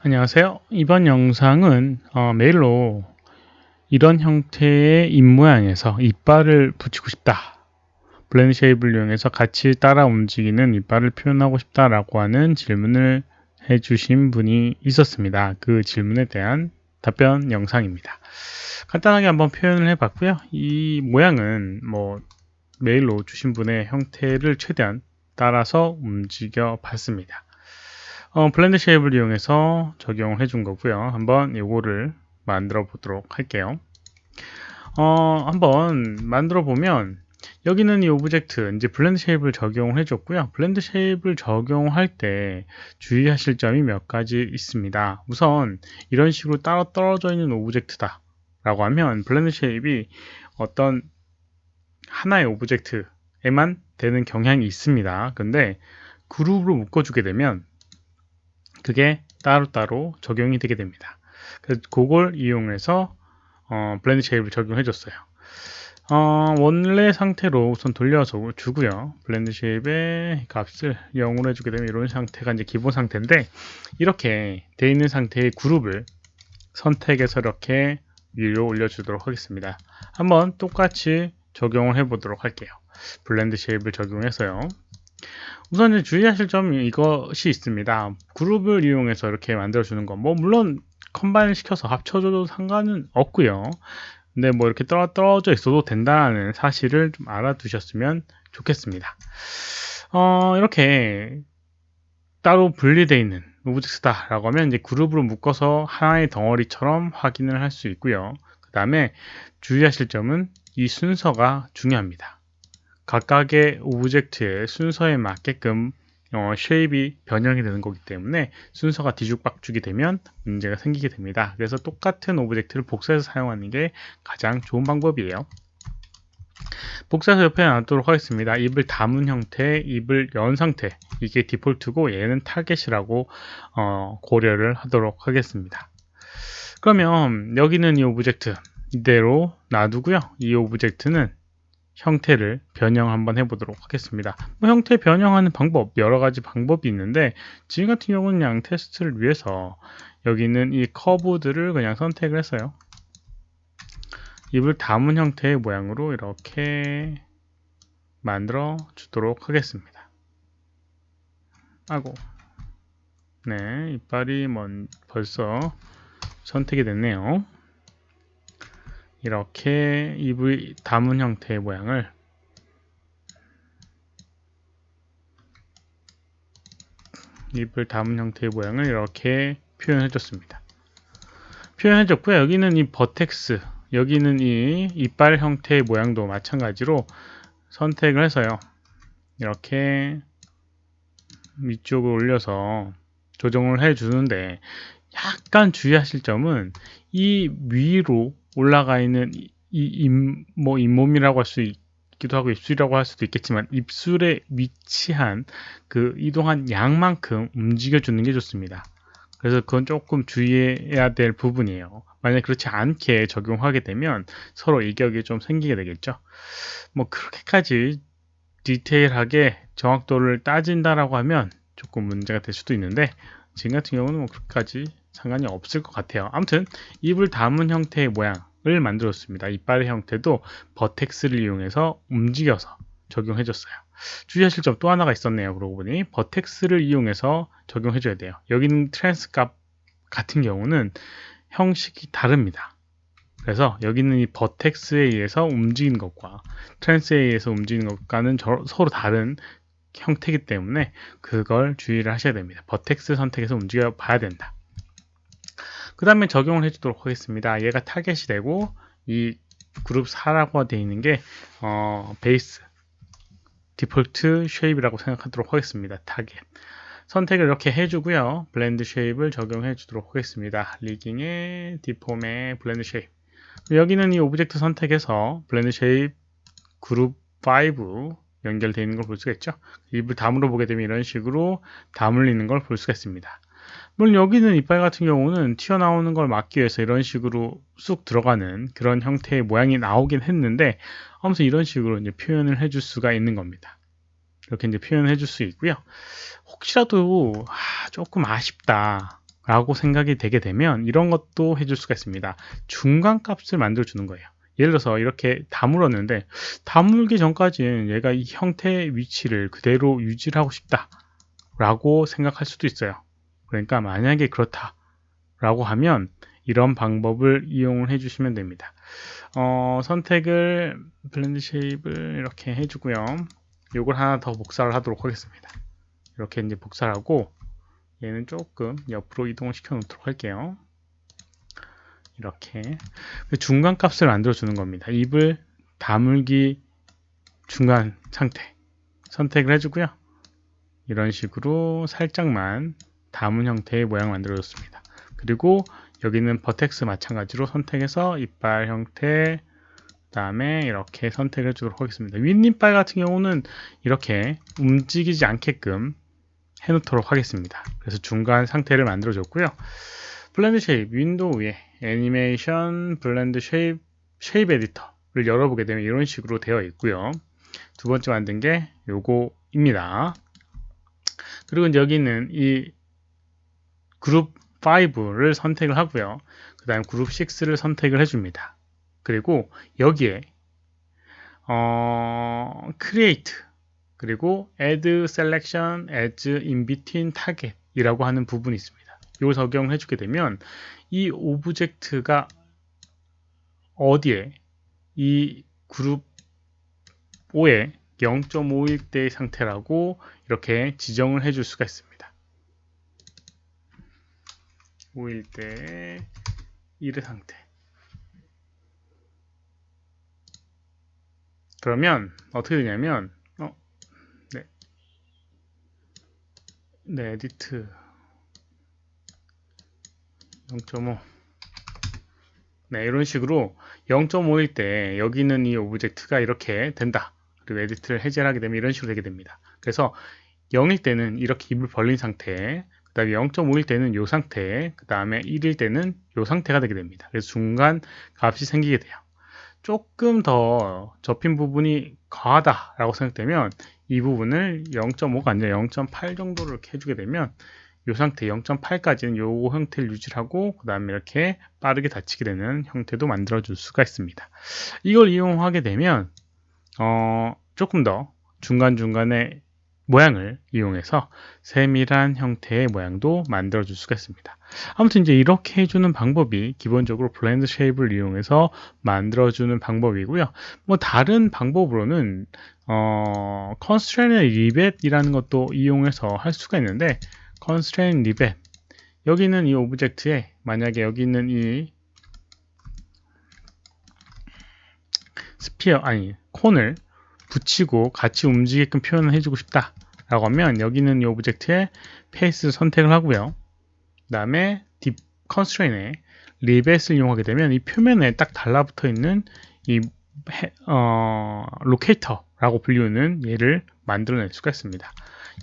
안녕하세요. 이번 영상은 메일로 이런 형태의 입 모양에서 이빨을 붙이고 싶다. 블렌드 쉐입을 이용해서 같이 따라 움직이는 이빨을 표현하고 싶다라고 하는 질문을 해주신 분이 있었습니다. 그 질문에 대한 답변 영상입니다. 간단하게 한번 표현을 해봤고요. 이 모양은 메일로 주신 분의 형태를 최대한 따라서 움직여 봤습니다. 블렌드 쉐입을 이용해서 적용을 해준 거고요. 한번 이거를 만들어 보도록 할게요. 한번 만들어 보면 여기는 이 오브젝트 이제 블렌드 쉐입을 적용을 해줬고요. 블렌드 쉐입을 적용할 때 주의하실 점이 몇 가지 있습니다. 우선 이런 식으로 따로 떨어져 있는 오브젝트다 라고 하면 블렌드 쉐입이 어떤 하나의 오브젝트에만 되는 경향이 있습니다. 근데 그룹으로 묶어주게 되면 그게 따로따로 적용이 되게 됩니다. 그래서 그걸 이용해서 블렌드 쉐입을 적용해 줬어요. 원래 상태로 우선 돌려서 주고요. 블렌드 쉐입의 값을 0으로 해주게 되면 이런 상태가 이제 기본 상태인데, 이렇게 되어 있는 상태의 그룹을 선택해서 이렇게 위로 올려주도록 하겠습니다. 한번 똑같이 적용을 해 보도록 할게요. 블렌드 쉐입을 적용해서요. 우선 주의하실 점이 이것이 있습니다. 그룹을 이용해서 이렇게 만들어주는 거, 물론 컴바인 시켜서 합쳐줘도 상관은 없고요. 근데 이렇게 떨어져 있어도 된다는 사실을 좀 알아두셨으면 좋겠습니다. 이렇게 따로 분리되어 있는 오브젝트다 라고 하면 이제 그룹으로 묶어서 하나의 덩어리처럼 확인을 할 수 있고요. 그 다음에 주의하실 점은 이 순서가 중요합니다. 각각의 오브젝트의 순서에 맞게끔 쉐입이 변형이 되는 거기 때문에 순서가 뒤죽박죽이 되면 문제가 생기게 됩니다. 그래서 똑같은 오브젝트를 복사해서 사용하는 게 가장 좋은 방법이에요. 복사해서 옆에 놔두도록 하겠습니다. 입을 담은 형태, 입을 연 상태, 이게 디폴트고 얘는 타겟이라고 고려를 하도록 하겠습니다. 그러면 여기는 이 오브젝트 이대로 놔두고요. 이 오브젝트는 형태를 변형 한번 해보도록 하겠습니다. 형태 변형하는 방법, 여러 가지 방법이 있는데 지금 같은 경우는 그냥 테스트를 위해서 여기 있는 이 커브들을 그냥 선택을 했어요. 입을 담은 형태의 모양으로 이렇게 만들어 주도록 하겠습니다. 네, 이빨이 벌써 선택이 됐네요. 이렇게 입을 담은 형태의 모양을 이렇게 표현해 줬습니다. 표현해 줬고요. 여기는 이 버텍스, 여기는 이 이빨 형태의 모양도 마찬가지로 선택을 해서요. 이렇게 위쪽을 올려서 조정을 해 주는데, 약간 주의하실 점은 이 위로 올라가 있는 잇몸이라고 할 수 있기도 하고 입술이라고 할 수도 있겠지만 입술에 위치한 그 이동한 양만큼 움직여 주는 게 좋습니다. 그래서 그건 조금 주의해야 될 부분이에요. 만약 그렇지 않게 적용하게 되면 서로 이격이 좀 생기게 되겠죠. 그렇게까지 디테일하게 정확도를 따진다라고 하면 조금 문제가 될 수도 있는데, 지금 같은 경우는 그렇게까지 상관이 없을 것 같아요. 아무튼 입을 담은 형태의 모양을 만들었습니다. 이빨의 형태도 버텍스를 이용해서 움직여서 적용해 줬어요. 주의하실 점 또 하나가 있었네요. 그러고 보니 버텍스를 이용해서 적용해 줘야 돼요. 여기는 트랜스 값 같은 경우는 형식이 다릅니다. 그래서 여기는 이 버텍스에 의해서 움직이는 것과 트랜스에 의해서 움직이는 것과는 서로 다른 형태이기 때문에 그걸 주의를 하셔야 됩니다. 버텍스 선택해서 움직여 봐야 된다. 그 다음에 적용을 해주도록 하겠습니다. 얘가 타겟이 되고 이 그룹 4라고 되어 있는 게 베이스 디폴트 쉐입이라고 생각하도록 하겠습니다. 타겟 선택을 이렇게 해주고요. 블렌드 쉐입을 적용해 주도록 하겠습니다. 리깅의 디폼의 블렌드 쉐입, 여기는 이 오브젝트 선택해서 블렌드 쉐입 그룹 5 연결되어 있는 걸 볼 수가 있죠. 입을 다물어 보게 되면 이런 식으로 다물리는 걸 볼 수가 있습니다. 물론 여기는 이빨 같은 경우는 튀어나오는 걸 막기 위해서 이런 식으로 쑥 들어가는 그런 형태의 모양이 나오긴 했는데, 아무튼 이런 식으로 이제 표현을 해줄 수가 있는 겁니다. 이렇게 이제 표현을 해줄 수 있고요. 혹시라도 조금 아쉽다, 라고 생각이 되게 되면 이런 것도 해줄 수가 있습니다. 중간 값을 만들어 주는 거예요. 예를 들어서 이렇게 다물었는데 다물기 전까지는 얘가 이 형태의 위치를 그대로 유지를 하고 싶다 라고 생각할 수도 있어요. 그러니까 만약에 그렇다 라고 하면 이런 방법을 이용을 해주시면 됩니다. 선택을 블렌드 쉐입을 이렇게 해주고요. 이걸 하나 더 복사를 하도록 하겠습니다. 이렇게 이제 복사를 하고 얘는 조금 옆으로 이동을 시켜 놓도록 할게요. 이렇게 중간 값을 만들어 주는 겁니다. 입을 다물기 중간 상태 선택을 해주고요. 이런 식으로 살짝만 담은 형태의 모양을 만들어 줬습니다. 그리고 여기는 버텍스 마찬가지로 선택해서 이빨 형태 그 다음에 이렇게 선택을 해주도록 하겠습니다. 윗이빨 같은 경우는 이렇게 움직이지 않게끔 해놓도록 하겠습니다. 그래서 중간 상태를 만들어 줬고요. 블렌드 쉐입 윈도우 위에 애니메이션 블렌드 쉐입 에디터를 열어보게 되면 이런 식으로 되어 있고요. 두 번째 만든 게 요거입니다. 그리고 이제 여기는 이 그룹 5를 선택을 하고요. 그 다음 그룹 6를 선택을 해줍니다. 그리고 여기에 create 그리고 add selection as in between target 이라고 하는 부분이 있습니다. 이걸 적용해 주게 되면 이 오브젝트가 어디에 이 그룹 5의 0.5일대의 상태라고 이렇게 지정을 해줄 수가 있습니다. 5일대 1의 상태. 그러면 어떻게 되냐면 에디트 0.5 이런 식으로 0.5일 때 여기 있는 이 오브젝트가 이렇게 된다. 그리고 에디트를 해제를 하게 되면 이런 식으로 되게 됩니다. 그래서 0일 때는 이렇게 입을 벌린 상태, 그 다음에 0.5일 때는 이 상태, 그 다음에 1일 때는 이 상태가 되게 됩니다. 그래서 중간 값이 생기게 돼요. 조금 더 접힌 부분이 과하다라고 생각되면 이 부분을 0.5가 아니라 0.8 정도로 이렇게 해주게 되면 이 상태 0.8까지는 이 형태를 유지하고 그 다음에 이렇게 빠르게 닫히게 되는 형태도 만들어 줄 수가 있습니다. 이걸 이용하게 되면 조금 더 중간중간에 모양을 이용해서 세밀한 형태의 모양도 만들어 줄 수가 있습니다. 아무튼 이제 이렇게 해주는 방법이 기본적으로 블렌드 쉐입을 이용해서 만들어 주는 방법이고요. 뭐 다른 방법으로는 constraint 리벳이라는 것도 이용해서 할 수가 있는데 constraint 리벳 여기는 이 오브젝트에 만약에 여기 있는 이 스피어 콘을 붙이고 같이 움직이게끔 표현을 해주고 싶다 라고 하면 여기는 이 오브젝트에 페이스 선택을 하고요. 그 다음에 딥 컨스트레인에 리벳을 이용하게 되면 이 표면에 딱 달라붙어 있는 이 로케이터라고 불리우는 얘를 만들어낼 수가 있습니다.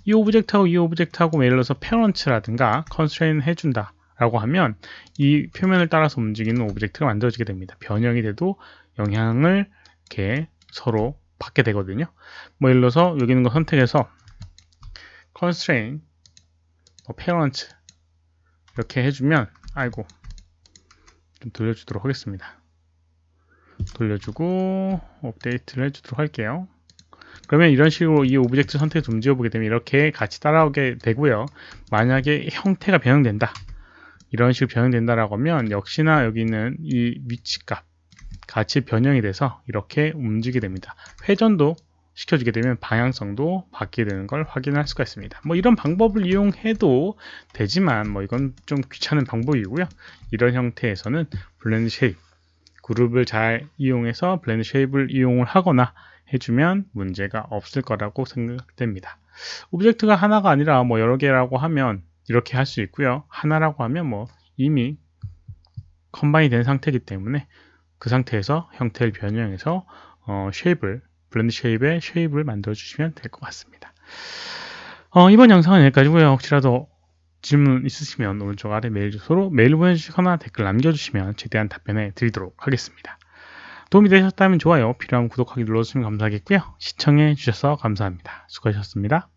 이 오브젝트하고 이 오브젝트하고 예를 들어서 페런츠라든가 컨스트레인 해준다 라고 하면 이 표면을 따라서 움직이는 오브젝트가 만들어지게 됩니다. 변형이 돼도 영향을 이렇게 서로 받게 되거든요. 뭐 예를 들어서 여기 있는 거 선택해서 constraint, parent 이렇게 해주면 좀 돌려주도록 하겠습니다. 돌려주고 업데이트를 해주도록 할게요. 그러면 이런 식으로 이 오브젝트 선택을 움직여보게 되면 이렇게 같이 따라오게 되고요. 만약에 형태가 변형된다. 이런 식으로 변형된다라고 하면 역시나 여기 있는 이 위치값 같이 변형이 돼서 이렇게 움직이게 됩니다. 회전도 시켜주게 되면 방향성도 바뀌게 되는 걸 확인할 수가 있습니다. 뭐 이런 방법을 이용해도 되지만 뭐 이건 좀 귀찮은 방법이고요. 이런 형태에서는 블렌드 쉐입 그룹을 잘 이용해서 블렌드 쉐입을 이용을 하거나 해주면 문제가 없을 거라고 생각됩니다. 오브젝트가 하나가 아니라 뭐 여러 개라고 하면 이렇게 할 수 있고요. 하나라고 하면 뭐 이미 컴바인이 된 상태이기 때문에 그 상태에서 형태를 변형해서 블렌드 쉐입의 쉐입을 만들어 주시면 될 것 같습니다. 이번 영상은 여기까지고요. 혹시라도 질문 있으시면 오른쪽 아래 메일 주소로 메일 보내주시거나 댓글 남겨주시면 최대한 답변해 드리도록 하겠습니다. 도움이 되셨다면 좋아요, 필요한 구독하기 눌러주시면 감사하겠고요. 시청해 주셔서 감사합니다. 수고하셨습니다.